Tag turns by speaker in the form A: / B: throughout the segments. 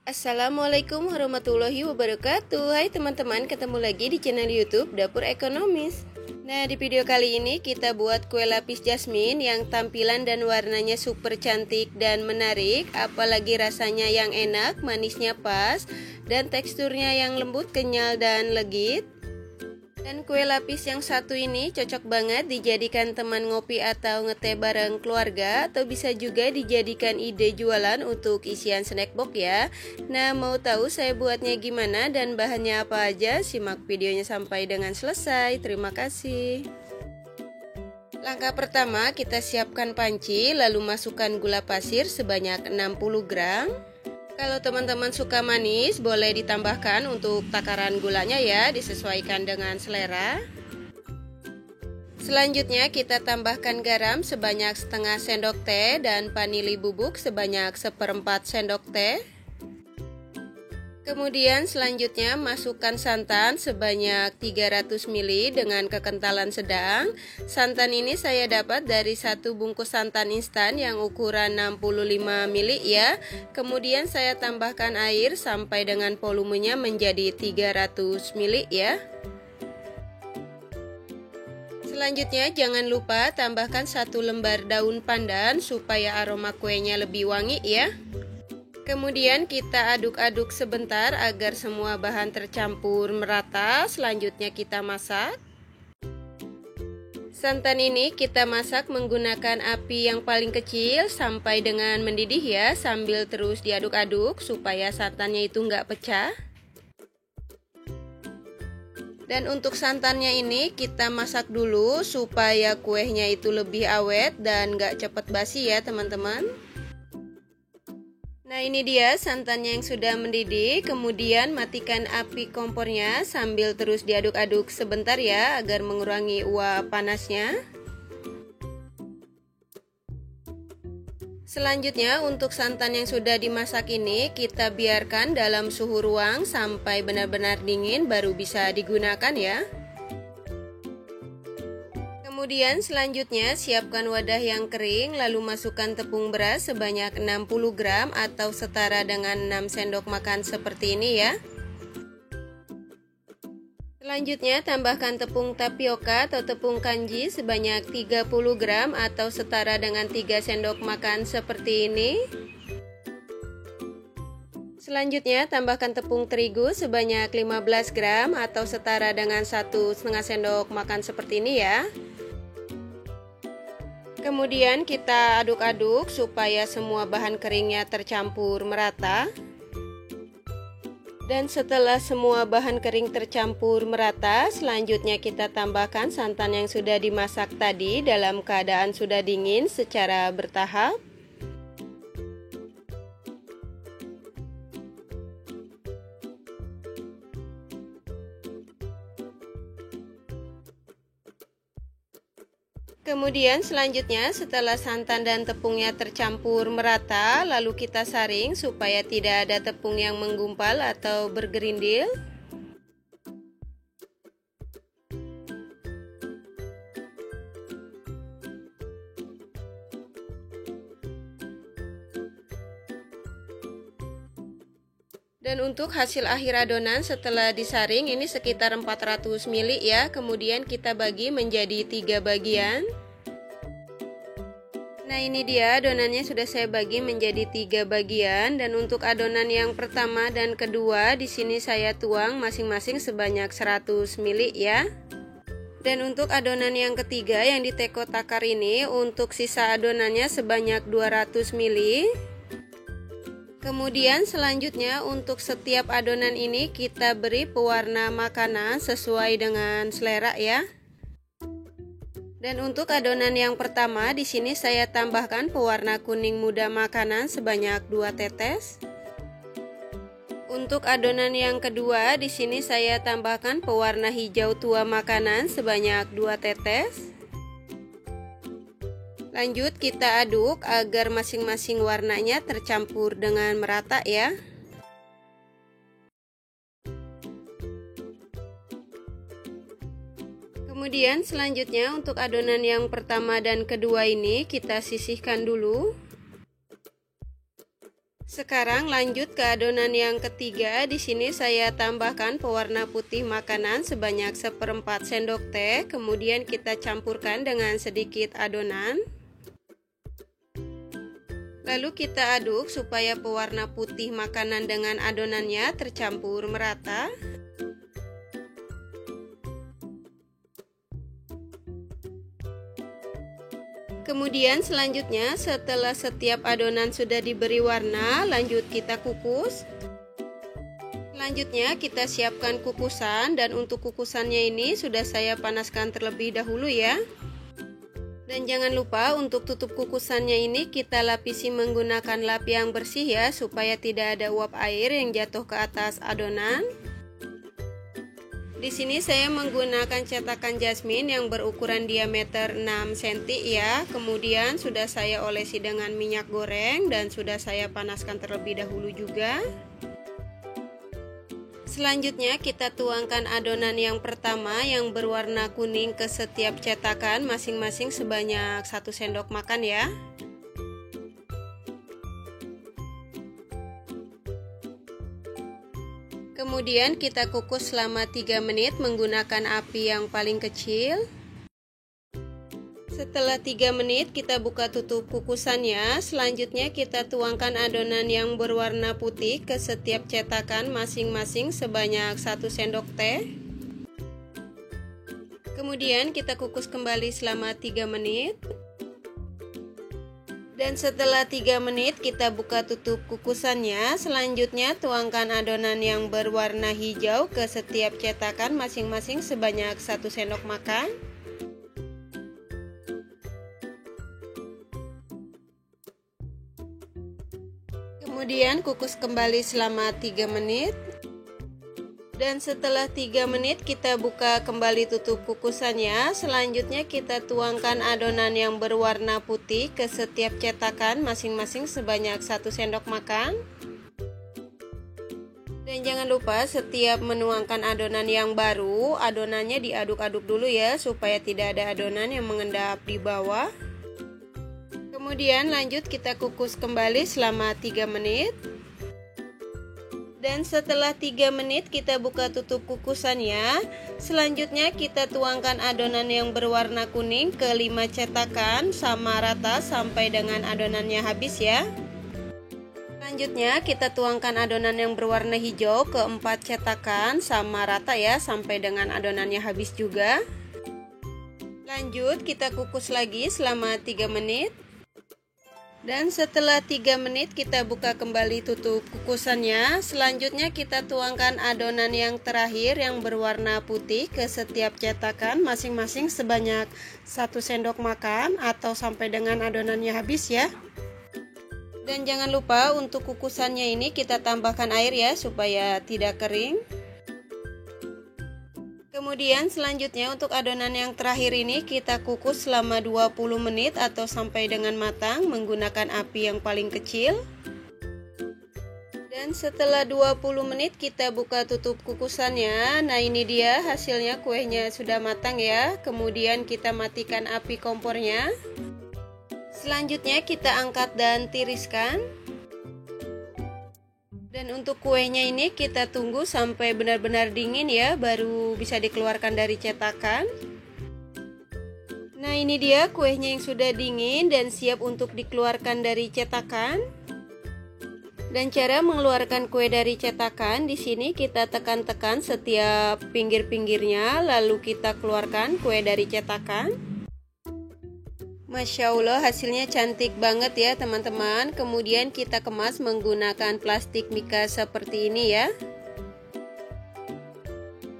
A: Assalamualaikum warahmatullahi wabarakatuh. Hai teman-teman, ketemu lagi di channel YouTube Dapur Ekonomis. Nah, di video kali ini kita buat kue lapis jasmine yang tampilan dan warnanya super cantik dan menarik, apalagi rasanya yang enak, manisnya pas, dan teksturnya yang lembut, kenyal, dan legit. Dan kue lapis yang satu ini cocok banget dijadikan teman ngopi atau ngeteh bareng keluarga, atau bisa juga dijadikan ide jualan untuk isian snack box ya. Nah, mau tahu saya buatnya gimana dan bahannya apa aja? Simak videonya sampai dengan selesai. Terima kasih. Langkah pertama, kita siapkan panci, lalu masukkan gula pasir sebanyak 60 gram. Kalau teman-teman suka manis, boleh ditambahkan untuk takaran gulanya ya, disesuaikan dengan selera. Selanjutnya kita tambahkan garam sebanyak setengah sendok teh dan vanili bubuk sebanyak 1/4 sendok teh. Kemudian selanjutnya masukkan santan sebanyak 300 ml dengan kekentalan sedang. Santan ini saya dapat dari satu bungkus santan instan yang ukuran 65 ml ya. Kemudian saya tambahkan air sampai dengan volumenya menjadi 300 ml ya. Selanjutnya jangan lupa tambahkan 1 lembar daun pandan supaya aroma kuenya lebih wangi ya. Kemudian kita aduk-aduk sebentar agar semua bahan tercampur merata. Selanjutnya kita masak. Santan ini kita masak menggunakan api yang paling kecil sampai dengan mendidih ya, sambil terus diaduk-aduk supaya santannya itu nggak pecah. Dan untuk santannya ini kita masak dulu supaya kuenya itu lebih awet dan nggak cepet basi ya teman-teman. Nah, ini dia santannya yang sudah mendidih. Kemudian matikan api kompornya sambil terus diaduk-aduk sebentar ya, agar mengurangi uap panasnya. Selanjutnya untuk santan yang sudah dimasak ini kita biarkan dalam suhu ruang sampai benar-benar dingin baru bisa digunakan ya. Kemudian selanjutnya siapkan wadah yang kering, lalu masukkan tepung beras sebanyak 60 gram atau setara dengan 6 sendok makan seperti ini ya. Selanjutnya tambahkan tepung tapioka atau tepung kanji sebanyak 30 gram atau setara dengan 3 sendok makan seperti ini. Selanjutnya tambahkan tepung terigu sebanyak 15 gram atau setara dengan 1,5 sendok makan seperti ini ya. Kemudian kita aduk-aduk supaya semua bahan keringnya tercampur merata. Dan setelah semua bahan kering tercampur merata, selanjutnya kita tambahkan santan yang sudah dimasak tadi dalam keadaan sudah dingin secara bertahap. Kemudian selanjutnya setelah santan dan tepungnya tercampur merata, lalu kita saring supaya tidak ada tepung yang menggumpal atau bergerindil. Dan untuk hasil akhir adonan setelah disaring ini sekitar 400 ml ya. Kemudian kita bagi menjadi 3 bagian. Nah, ini dia adonannya sudah saya bagi menjadi 3 bagian, dan untuk adonan yang pertama dan kedua di sini saya tuang masing-masing sebanyak 100 ml ya. Dan untuk adonan yang ketiga yang di teko takar ini, untuk sisa adonannya sebanyak 200 ml. Kemudian selanjutnya untuk setiap adonan ini kita beri pewarna makanan sesuai dengan selera ya. Dan untuk adonan yang pertama di sini saya tambahkan pewarna kuning muda makanan sebanyak 2 tetes. Untuk adonan yang kedua di sini saya tambahkan pewarna hijau tua makanan sebanyak 2 tetes. Lanjut kita aduk agar masing-masing warnanya tercampur dengan merata ya. Kemudian selanjutnya untuk adonan yang pertama dan kedua ini kita sisihkan dulu. Sekarang lanjut ke adonan yang ketiga. Di sini saya tambahkan pewarna putih makanan sebanyak 1/4 sendok teh. Kemudian kita campurkan dengan sedikit adonan. Lalu kita aduk supaya pewarna putih makanan dengan adonannya tercampur merata. Kemudian selanjutnya setelah setiap adonan sudah diberi warna, lanjut kita kukus. Selanjutnya kita siapkan kukusan, dan untuk kukusannya ini sudah saya panaskan terlebih dahulu ya. Dan jangan lupa untuk tutup kukusannya ini kita lapisi menggunakan lap yang bersih ya, supaya tidak ada uap air yang jatuh ke atas adonan. Di sini saya menggunakan cetakan jasmine yang berukuran diameter 6 cm ya. Kemudian sudah saya olesi dengan minyak goreng dan sudah saya panaskan terlebih dahulu juga. Selanjutnya kita tuangkan adonan yang pertama yang berwarna kuning ke setiap cetakan masing-masing sebanyak 1 sendok makan ya. Kemudian kita kukus selama 3 menit menggunakan api yang paling kecil. Setelah 3 menit kita buka tutup kukusannya. Selanjutnya kita tuangkan adonan yang berwarna putih ke setiap cetakan masing-masing sebanyak 1 sendok teh. Kemudian kita kukus kembali selama 3 menit. Dan setelah 3 menit kita buka tutup kukusannya. Selanjutnya tuangkan adonan yang berwarna hijau ke setiap cetakan masing-masing sebanyak 1 sendok makan. Kemudian kukus kembali selama 3 menit. Dan setelah 3 menit kita buka kembali tutup kukusannya. Selanjutnya kita tuangkan adonan yang berwarna putih ke setiap cetakan masing-masing sebanyak 1 sendok makan. Dan jangan lupa setiap menuangkan adonan yang baru, adonannya diaduk-aduk dulu ya, supaya tidak ada adonan yang mengendap di bawah. Kemudian lanjut kita kukus kembali selama 3 menit. Dan setelah 3 menit kita buka tutup kukusannya. Selanjutnya kita tuangkan adonan yang berwarna kuning ke 5 cetakan sama rata sampai dengan adonannya habis ya. Selanjutnya kita tuangkan adonan yang berwarna hijau ke 4 cetakan sama rata ya, sampai dengan adonannya habis juga. Lanjut kita kukus lagi selama 3 menit. Dan setelah 3 menit kita buka kembali tutup kukusannya. Selanjutnya kita tuangkan adonan yang terakhir yang berwarna putih ke setiap cetakan masing-masing sebanyak 1 sendok makan atau sampai dengan adonannya habis ya. Dan jangan lupa untuk kukusannya ini kita tambahkan air ya, supaya tidak kering. Kemudian selanjutnya untuk adonan yang terakhir ini kita kukus selama 20 menit atau sampai dengan matang menggunakan api yang paling kecil. Dan setelah 20 menit kita buka tutup kukusannya. Nah ini dia hasilnya, kuenya sudah matang ya. Kemudian kita matikan api kompornya. Selanjutnya kita angkat dan tiriskan. Dan untuk kuenya ini kita tunggu sampai benar-benar dingin ya, baru bisa dikeluarkan dari cetakan. Nah ini dia kuenya yang sudah dingin dan siap untuk dikeluarkan dari cetakan. Dan cara mengeluarkan kue dari cetakan, di sini kita tekan-tekan setiap pinggir-pinggirnya, lalu kita keluarkan kue dari cetakan. Masya Allah hasilnya cantik banget ya teman-teman. Kemudian kita kemas menggunakan plastik mika seperti ini ya.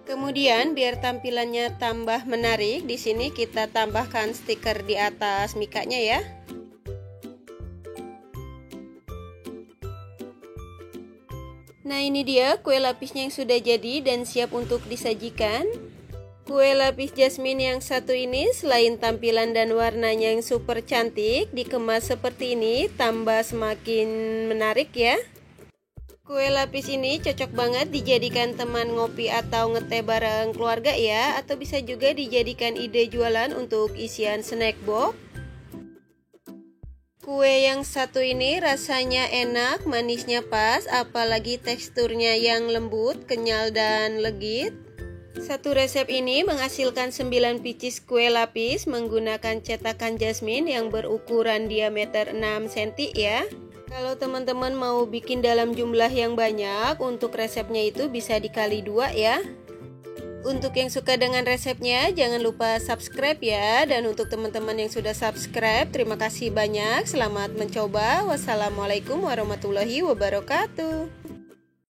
A: Kemudian biar tampilannya tambah menarik, di sini kita tambahkan stiker di atas mikanya ya. Nah ini dia kue lapisnya yang sudah jadi dan siap untuk disajikan. Kue lapis jasmine yang satu ini selain tampilan dan warnanya yang super cantik, dikemas seperti ini tambah semakin menarik ya. Kue lapis ini cocok banget dijadikan teman ngopi atau ngeteh bareng keluarga ya, atau bisa juga dijadikan ide jualan untuk isian snack box. Kue yang satu ini rasanya enak, manisnya pas, apalagi teksturnya yang lembut, kenyal dan legit. Satu resep ini menghasilkan 9 pieces kue lapis menggunakan cetakan jasmine yang berukuran diameter 6 cm ya. Kalau teman-teman mau bikin dalam jumlah yang banyak, untuk resepnya itu bisa dikali 2 ya. Untuk yang suka dengan resepnya, jangan lupa subscribe ya. Dan untuk teman-teman yang sudah subscribe, terima kasih banyak. Selamat mencoba. Wassalamualaikum warahmatullahi wabarakatuh.